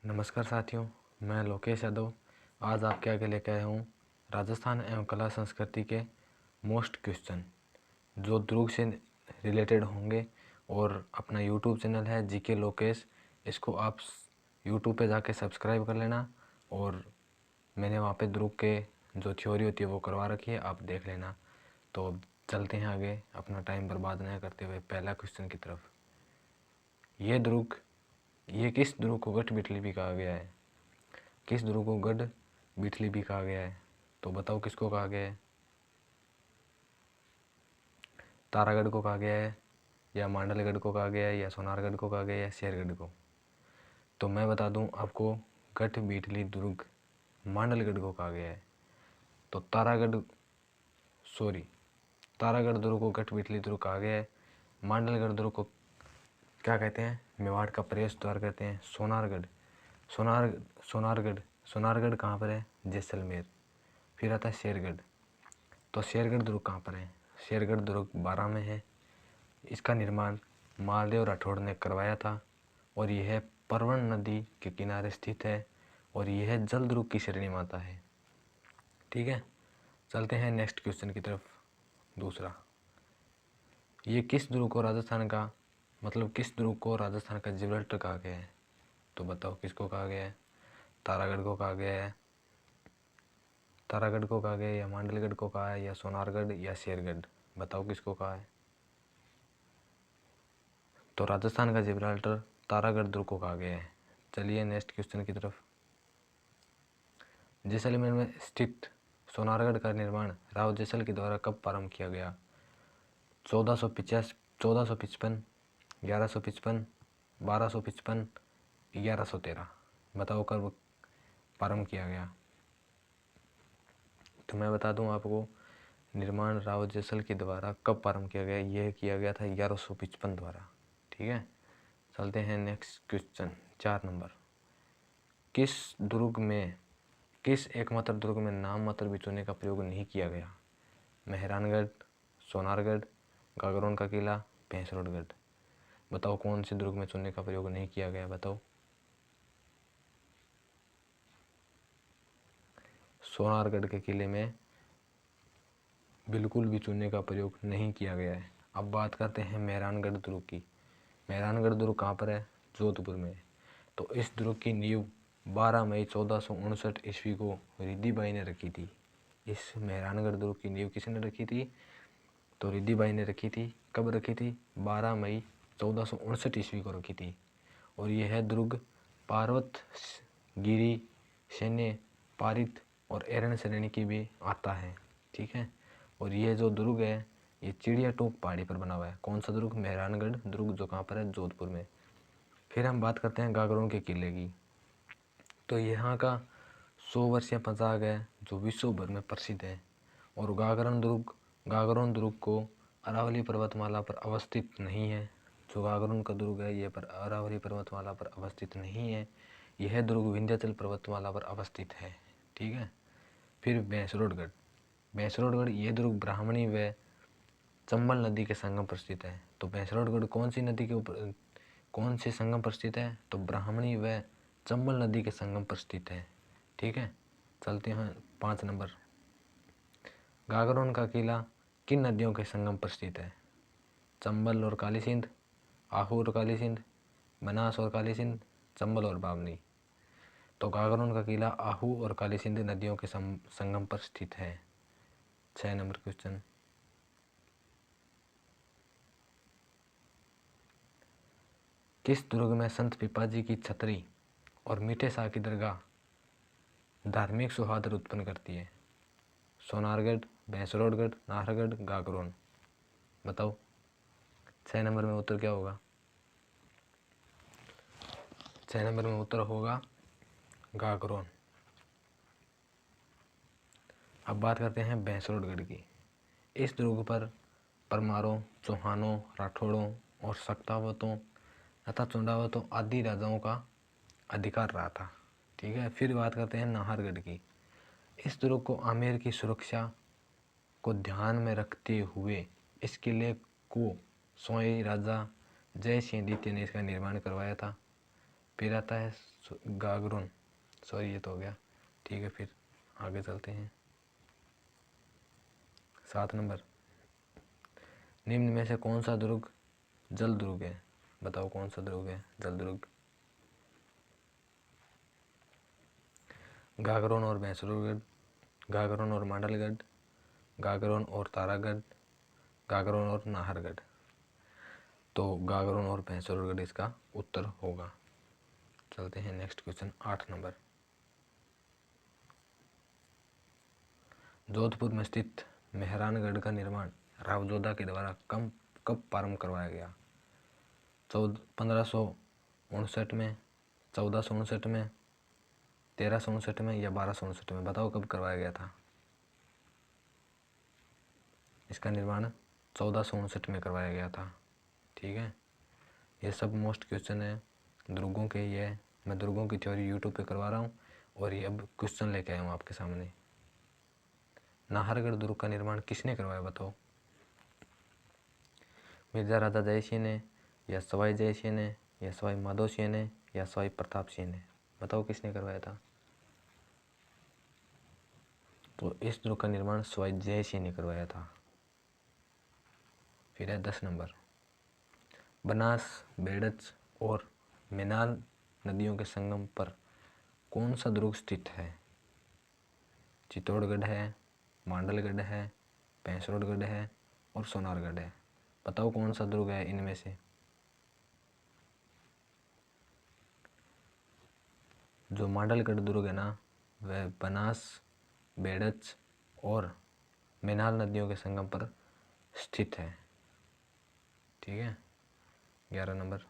नमस्कार साथियों, मैं लोकेश यादव आज आपके आगे लेकर आया हूँ राजस्थान एवं कला संस्कृति के मोस्ट क्वेश्चन जो दुर्ग से रिलेटेड होंगे। और अपना यूट्यूब चैनल है जीके लोकेश, इसको आप यूट्यूब पे जाके सब्सक्राइब कर लेना। और मैंने वहाँ पे दुर्ग के जो थ्योरी होती है वो करवा रखी है, आप देख लेना। तो अब चलते हैं आगे, अपना टाइम बर्बाद नहीं करते हुए पहला क्वेश्चन की तरफ। ये किस दुर्ग को गढ़ बिठली भी कहा गया है? किस दुर्ग को गढ़ बिठली भी कहा गया है? तो बताओ किसको कहा गया है? तारागढ़ को कहा गया है, या मांडलगढ़ को कहा गया है, या सोनारगढ़ को कहा गया है, या शेरगढ़ को? तो मैं बता दूं आपको, गढ़ बिठली दुर्ग मांडलगढ़ को कहा गया है। तो तारागढ़ दुर्ग को गढ़ बिठली दुर्ग कहा गया है। मांडलगढ़ दुर्ग को क्या कहते हैं? मेवाड़ का प्रवेश द्वार कहते हैं। सोनारगढ़ कहाँ पर है? जैसलमेर। फिर आता है शेरगढ़। तो शेरगढ़ दुर्ग कहाँ पर है? शेरगढ़ दुर्ग बारां में है। इसका निर्माण मालदेव राठौड़ ने करवाया था और यह परवन नदी के किनारे स्थित है और यह जल दुर्ग की श्रेणी में आता है। ठीक है, चलते हैं नेक्स्ट क्वेश्चन की तरफ। दूसरा, ये किस दुर्ग को राजस्थान का जिब्राल्टर कहा गया है? तो बताओ किसको कहा गया है? तारागढ़ को कहा गया है, या मांडलगढ़ को कहा है, या सोनारगढ़, या शेरगढ़? बताओ किसको कहा है? तो राजस्थान का जिब्राल्टर तारागढ़ दुर्ग को कहा गया है। चलिए नेक्स्ट क्वेश्चन की तरफ। जैसलमेर में स्थित सोनारगढ़ का निर्माण राव जैसल के द्वारा कब प्रारंभ किया गया? 1455, 1155, 1255, 1113? बताओ कब प्रारंभ किया गया? तो मैं बता दूं आपको, निर्माण राव जैसल के द्वारा कब प्रारंभ किया गया? यह किया गया था 1155 द्वारा। ठीक है, चलते हैं नेक्स्ट क्वेश्चन 4 नंबर। किस एकमात्र दुर्ग में नाम मात्र बिछोने का प्रयोग नहीं किया गया? मेहरानगढ़, सोनारगढ़, गागरोन का किला, भैंसरोडगढ़? बताओ कौन से दुर्ग में चूने का प्रयोग नहीं किया गया? बताओ। सोनारगढ़ के किले में बिल्कुल भी चूने का प्रयोग नहीं किया गया है। अब बात करते हैं मेहरानगढ़ दुर्ग की। मेहरानगढ़ दुर्ग कहाँ पर है? जोधपुर में। तो इस दुर्ग की नींव 12 मई 1459 ईस्वी को रिद्धि बाई ने रखी थी। इस मेहरानगढ़ दुर्ग की नींव किसने रखी थी? तो रिद्धि बाई ने रखी थी। कब रखी थी? 12 मई 1459 ईस्वी को रखी थी। और यह दुर्ग पार्वत, गिरी, सैन्य, पारित और एरन श्रेणी की भी आता है। ठीक है, और यह जो दुर्ग है ये चिड़िया टोक पहाड़ी पर बना हुआ है। कौन सा दुर्ग? मेहरानगढ़ दुर्ग, जो कहाँ पर है? जोधपुर में। फिर हम बात करते हैं गागरोन के किले की। तो यहाँ का 100 वर्षीय पताक है जो विश्व भर में प्रसिद्ध है। और गागरोन दुर्ग को अरावली पर्वतमाला पर अवस्थित नहीं है। जो गागरोन का दुर्ग है ये पर अरावली पर्वतमाला पर अवस्थित नहीं है। यह दुर्ग विंध्याचल पर्वतमाला पर अवस्थित है। ठीक है, फिर भैंसरोडगढ़ ये दुर्ग ब्राह्मणी व चंबल नदी के संगम पर स्थित है। तो भैंसरोडगढ़ कौन सी नदी के ऊपर, कौन से संगम पर स्थित है? तो ब्राह्मणी व चंबल नदी के संगम पर स्थित है। ठीक है, चलते हैं 5 नंबर। गागरोन का किला किन नदियों के संगम पर स्थित है? चंबल और काली सिंध, आहू और काली सिंध, बनास और काली सिंध, चंबल और बावनी? तो गागरोन का किला आहू और काली सिंध नदियों के संगम पर स्थित है। 6 नंबर क्वेश्चन। किस दुर्ग में संत पिपाजी की छतरी और मीठे शाह की दरगाह धार्मिक सौहार्द उत्पन्न करती है? सोनारगढ़, भैंसरोडगढ़, नाहरगढ़, गागरोन? बताओ 6 नंबर में उत्तर क्या होगा? 6 नंबर में उत्तर होगा गागरोन। अब बात करते हैं भैंसरोडगढ़ की। इस दुर्ग पर परमारों, चौहानों, राठौड़ों और सक्तावतों तथा चुंडावतों आदि राजाओं का अधिकार रहा था। ठीक है, फिर बात करते हैं नाहरगढ़ की। इस दुर्ग को आमेर की सुरक्षा को ध्यान में रखते हुए इस किले को सोई राजा जय सिंह द्वितीय ने इसका निर्माण करवाया था। फिर आता है गागरोन, सॉरी ये तो हो गया। ठीक है, फिर आगे चलते हैं। 7 नंबर, निम्न में से कौन सा दुर्ग जल दुर्ग है? बताओ कौन सा दुर्ग है जल दुर्ग? गागरोन और भैंसुरगढ़, गागरोन और मांडलगढ़, गागरोन और तारागढ़, गागरोन और नाहरगढ़। तो गागरोन और भैंसुरगढ़ इसका उत्तर होगा। चलते हैं नेक्स्ट क्वेश्चन 8 नंबर, जोधपुर में स्थित मेहरानगढ़ का निर्माण राव जोधा के द्वारा कब प्रारंभ करवाया गया? 1559 में, 1459 में, 1359 में या 1259 में? बताओ कब करवाया गया था? इसका निर्माण 1459 में करवाया गया था। ठीक है, ये सब मोस्ट क्वेश्चन है दुर्गों के। ये मैं दुर्गों की थ्योरी यूट्यूब पे करवा रहा हूँ और ये अब क्वेश्चन लेके आया हूँ आपके सामने। नाहरगढ़ दुर्ग का निर्माण किसने करवाया? बताओ, मिर्जा राजा जयसिंह ने, या सवाई जयसिंह ने, या सवाई माधो सिंह ने, या सवाई प्रताप सिंह ने? बताओ किसने करवाया था? तो इस दुर्ग का निर्माण सवाई जयसिंह ने करवाया था। फिर है 10 नंबर, बनास, बेड़च और मेनाल नदियों के संगम पर कौन सा दुर्ग स्थित है? चित्तौड़गढ़ है, मांडलगढ़ है, भैंसरोडगढ़ है और सोनारगढ़ है। बताओ कौन सा दुर्ग है इनमें से? जो मांडलगढ़ दुर्ग है ना, वह बनास, बेड़च और मेनाल नदियों के संगम पर स्थित है। ठीक है, 11 नंबर,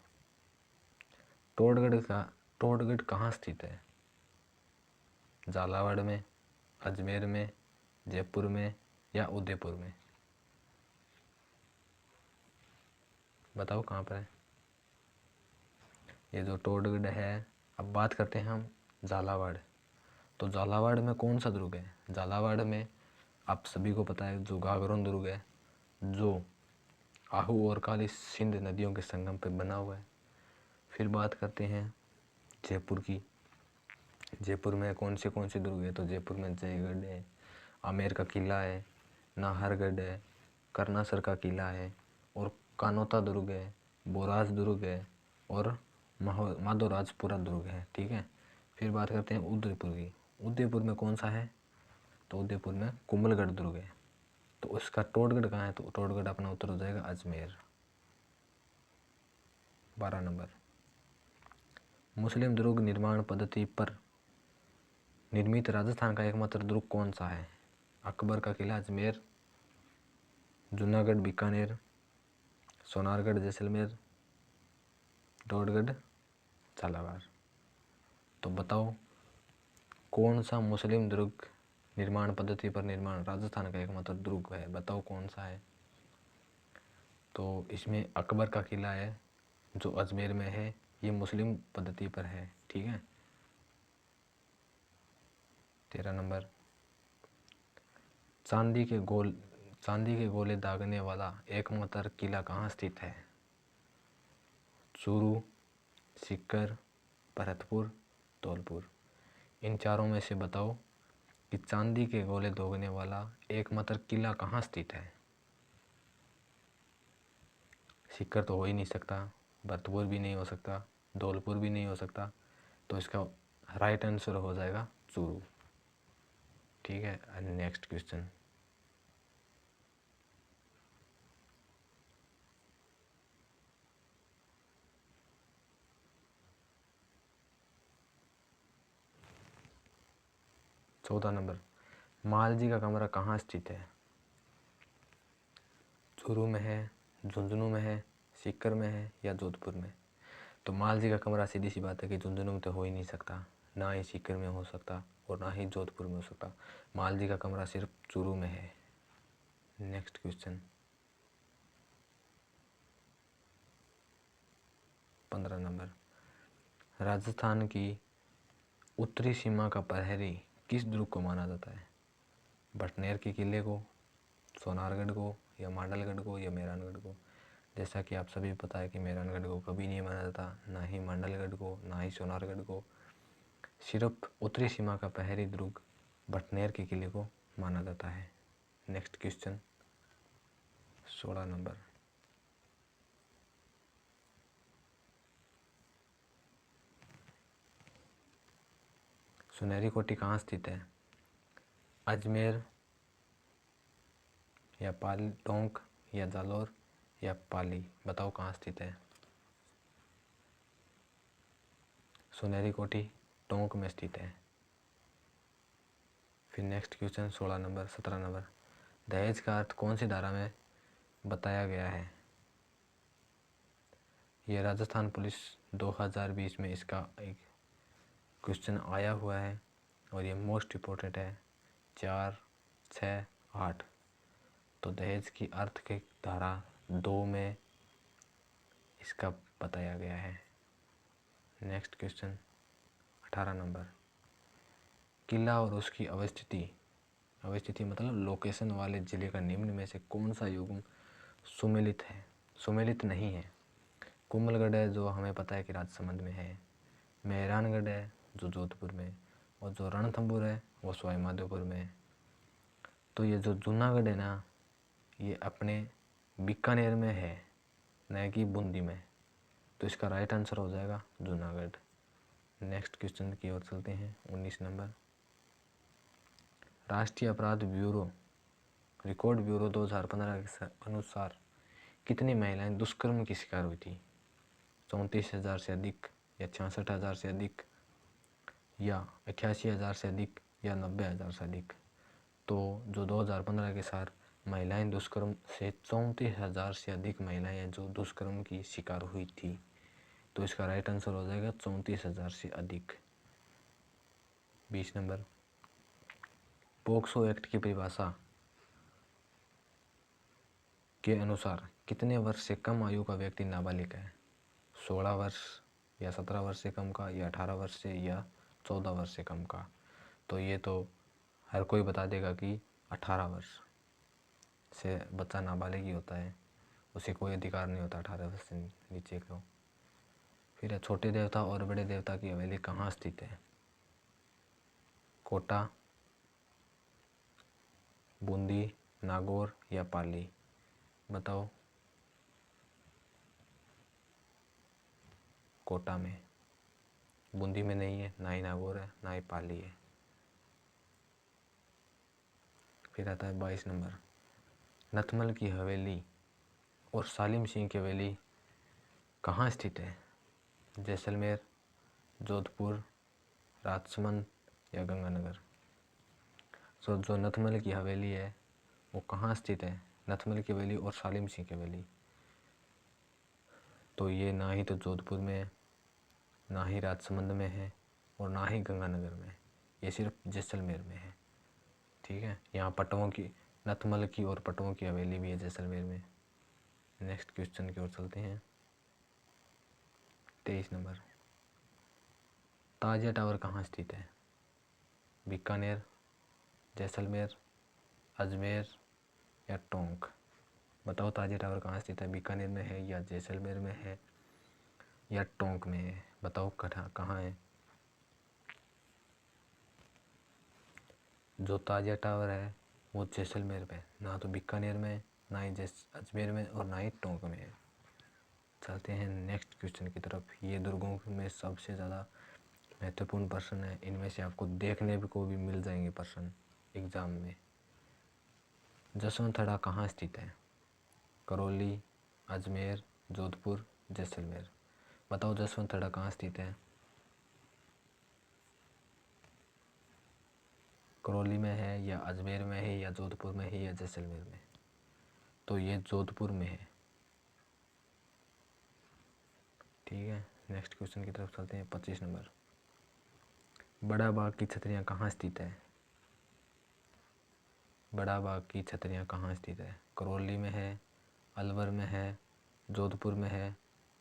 टोडगढ़ कहाँ स्थित है? झालावाड़ में, अजमेर में, जयपुर में या उदयपुर में? बताओ कहाँ पर है ये जो टोडगढ़ है? अब बात करते हैं हम झालावाड़। तो झालावाड़ में कौन सा दुर्ग है? झालावाड़ में आप सभी को पता है जो गागरोन दुर्ग है, जो आहू और काली सिंध नदियों के संगम पर बना हुआ है। फिर बात करते हैं जयपुर की। जयपुर में कौन से दुर्ग है? तो जयपुर में जयगढ़ है, आमेर का किला है, नाहरगढ़ है, करनासर का किला है और कानोता दुर्ग है, बोराज दुर्ग है और माधोराजपुरा दुर्ग है। ठीक है, फिर बात करते हैं उदयपुर की। उदयपुर में कौन सा है? तो उदयपुर में कुंभलगढ़ दुर्ग है। तो उसका टोडगढ़ कहाँ है? तो टोडगढ़ अपना उत्तर हो जाएगा अजमेर। 12 नंबर, मुस्लिम दुर्ग निर्माण पद्धति पर निर्मित राजस्थान का एकमात्र दुर्ग कौन सा है? अकबर का किला अजमेर, जूनागढ़ बीकानेर, सोनारगढ़ जैसलमेर, टोडगढ़ झालावाड़। तो बताओ कौन सा मुस्लिम दुर्ग निर्माण पद्धति पर निर्माण राजस्थान का एकमात्र दुर्ग है? बताओ कौन सा है? तो इसमें अकबर का किला है जो अजमेर में है, ये मुस्लिम पद्धति पर है। ठीक है, 13 नंबर, चांदी के गोले दागने वाला एकमात्र किला कहाँ स्थित है? चूरू, सीकर, भरतपुर, धौलपुर। इन चारों में से बताओ कि चांदी के गोले दागने वाला एकमात्र किला कहाँ स्थित है? सीकर तो हो ही नहीं सकता, भरतपुर भी नहीं हो सकता, धौलपुर भी नहीं हो सकता। तो इसका राइट आंसर हो जाएगा चूरू। ठीक है, नेक्स्ट क्वेश्चन, चौदह नंबर, मालजी का कमरा कहाँ स्थित है? चूरू में है, झुंझुनू में है, सीकर में है या जोधपुर में? तो मालजी का कमरा सीधी सी बात है कि झुंझुनू में तो हो ही नहीं सकता, ना ही सीकर में हो सकता और ना ही जोधपुर में हो सकता। मालजी का कमरा सिर्फ चूरू में है। नेक्स्ट क्वेश्चन, 15 नंबर, राजस्थान की उत्तरी सीमा का प्रहरी किस दुर्ग को माना जाता है? भटनेर के किले को, सोनारगढ़ को या मांडलगढ़ को या मेहरानगढ़ को? जैसा कि आप सभी पता है कि मेहरानगढ़ को कभी नहीं माना जाता, ना ही मांडलगढ़ को, ना ही सोनारगढ़ को। सिर्फ उत्तरी सीमा का प्रहरी दुर्ग भटनेर के किले को माना जाता है। Next question 16 number. सुनहरी कोठी कहाँ स्थित है? अजमेर या पाली टोंक या जालौर या पाली, बताओ कहाँ स्थित है? सुनहरी कोठी टोंक में स्थित है। फिर नेक्स्ट क्वेश्चन 16 नंबर 17 नंबर। दहेज का अर्थ कौन सी धारा में बताया गया है? ये राजस्थान पुलिस 2020 में इसका एक क्वेश्चन आया हुआ है और ये मोस्ट इम्पोर्टेंट है 4, 6, 8। तो दहेज की अर्थ की धारा 2 में इसका बताया गया है। Next question 18 number. किला और उसकी अवस्थिति मतलब लोकेशन वाले जिले का निम्न में से कौन सा युग्म सुमेलित है? सुमेलित नहीं है। कुंभलगढ़ है जो हमें पता है कि राजसमंद में है, मेहरानगढ़ है जो जोधपुर में, और जो रणथंभौर है वो सवाई माधोपुर में है। तो ये जो जूनागढ़ है ना, ये अपने बीकानेर में है, न कि बूंदी में। तो इसका राइट आंसर हो जाएगा जूनागढ़। नेक्स्ट क्वेश्चन की ओर चलते हैं 19 नंबर। राष्ट्रीय अपराध ब्यूरो रिकॉर्ड ब्यूरो 2015 के अनुसार कितनी महिलाएं दुष्कर्म की शिकार हुई थी? 34,000 से अधिक या 66,000 से अधिक या 88,000 से अधिक या 90,000 से अधिक? तो जो 2015 के सार महिलाएं दुष्कर्म से 34,000 से अधिक महिलाएं हैं जो दुष्कर्म की शिकार हुई थी। तो इसका राइट आंसर हो जाएगा 34,000 से अधिक। 20 नंबर। पोक्सो एक्ट की परिभाषा के अनुसार कितने वर्ष से कम आयु का व्यक्ति नाबालिग है? 16 वर्ष या 17 वर्ष से कम का या 18 वर्ष से या 14 वर्ष से कम का? तो ये तो हर कोई बता देगा कि 18 वर्ष से बच्चा नाबालिग ही होता है, उसे कोई अधिकार नहीं होता 18 वर्ष से नीचे को। फिर छोटे देवता और बड़े देवता की हवेली कहाँ स्थित है? कोटा, बूंदी, नागौर या पाली, बताओ। कोटा में, बूंदी में नहीं है, ना ही नागौर है, ना ही पाली है। फिर आता है 22 नंबर। नथमल की हवेली और सालिम सिंह की हवेली कहाँ स्थित है? जैसलमेर, जोधपुर, राजसमंद या गंगानगर? तो जो नथमल की हवेली है वो कहाँ स्थित है? नथमल की हवेली और सालिम सिंह की हवेली, तो ये ना ही तो जोधपुर में है, ना ही राजसमंद में है और ना ही गंगानगर में, ये सिर्फ जैसलमेर में है। ठीक है, यहाँ पटवों की, नथमल की और पटवों की हवेली भी है जैसलमेर में। नेक्स्ट क्वेश्चन की ओर चलते हैं 23 नंबर। ताजिया टावर कहाँ स्थित है? बीकानेर, जैसलमेर, अजमेर या टोंक? बताओ ताजिया टावर कहाँ स्थित है? बीकानेर में है या जैसलमेर में है या टोंक में है? बताओ कहाँ है? जो ताजिया टावर है वो जैसलमेर में, ना तो बीकानेर में, ना ही अजमेर में और ना ही टोंक में है। चलते हैं नेक्स्ट क्वेश्चन की तरफ। ये दुर्गों में सबसे ज़्यादा महत्वपूर्ण प्रश्न है, इनमें से आपको देखने को भी मिल जाएंगे प्रश्न एग्जाम में। जसवंतथड़ा कहाँ स्थित है? करौली, अजमेर, जोधपुर, जैसलमेर? बताओ जसवंतथड़ा कहाँ स्थित है? करौली में है या अजमेर में है या जोधपुर में है या जैसलमेर में? तो ये जोधपुर में है। ठीक है, नेक्स्ट क्वेश्चन की तरफ चलते हैं 25 नंबर। बड़ा बाग की छतरियाँ कहाँ स्थित है? बड़ा बाग की छतरियाँ कहाँ स्थित है? करौली में है, अलवर में है, जोधपुर में है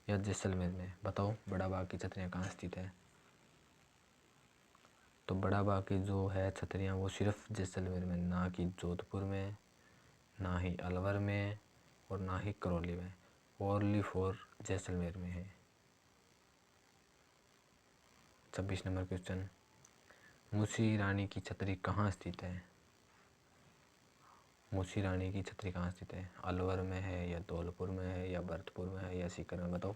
या जैसलमेर में? बताओ बड़ा बाग की छतरियाँ कहाँ स्थित है? तो बड़ा बाग की जो है छतरियाँ वो सिर्फ जैसलमेर में, ना कि जोधपुर में, ना ही अलवर में और ना ही करौली में, ओनली फॉर जैसलमेर में है। 26 नंबर क्वेश्चन। मूसी रानी की छतरी कहाँ स्थित है? मूसी रानी की छतरी कहाँ स्थित है? अलवर में है या धौलपुर में है या भरतपुर में है या सीकर में? बताओ।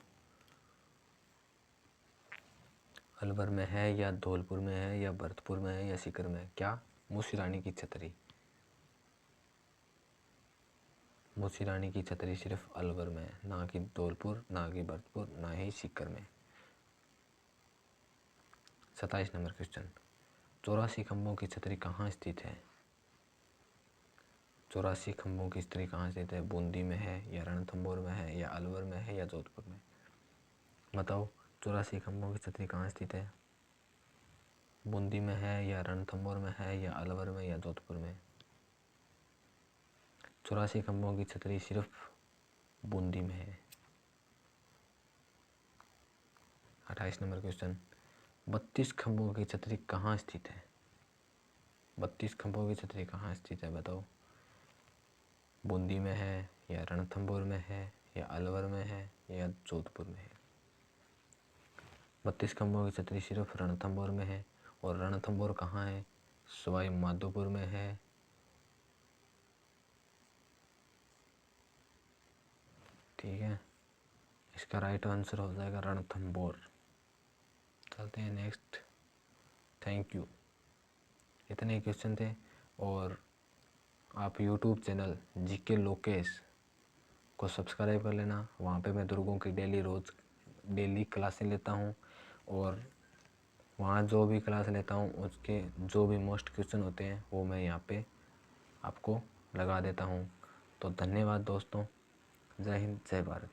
अलवर में है या धौलपुर में है या भरतपुर में है या सीकर में? क्या? मूसी रानी की छतरी। मूसी रानी की छतरी सिर्फ अलवर में है, ना कि धौलपुर, ना कि भरतपुर, ना ही सीकर में। 27 नंबर क्वेश्चन, 84 खंभों की छतरी कहाँ स्थित है? 84 खंभों की छतरी कहाँ स्थित है? बूंदी में है या रणथंभौर में है या अलवर में है या जोधपुर में? बताओ, 84 खंभों की छतरी कहाँ स्थित है? बूंदी में है या रणथंभौर में है या अलवर में या जोधपुर में? 84 खंभों की छतरी सिर्फ बूंदी में है। 28 नंबर क्वेश्चन, 32 खंभों की छतरी कहाँ स्थित है? 32 खंभों की छतरी कहाँ स्थित है? बताओ। बूंदी में है या रणथंभौर में है या अलवर में है या जोधपुर में है? 32 खंभों की छतरी सिर्फ रणथंभौर में है। और रणथंभौर कहाँ है? सवाई माधोपुर में है। ठीक है, इसका राइट आंसर हो जाएगा रणथंभौर। चलते हैं नेक्स्ट। Thank you. इतने ही क्वेश्चन थे। और आप यूट्यूब चैनल जीके लोकेश को सब्सक्राइब कर लेना। वहाँ पे मैं दुर्गों की डेली क्लासें लेता हूँ। और वहाँ जो भी क्लास लेता हूँ उसके जो भी मोस्ट क्वेश्चन होते हैं वो मैं यहाँ पे आपको लगा देता हूँ। तो धन्यवाद दोस्तों। जय हिंद, जय भारत।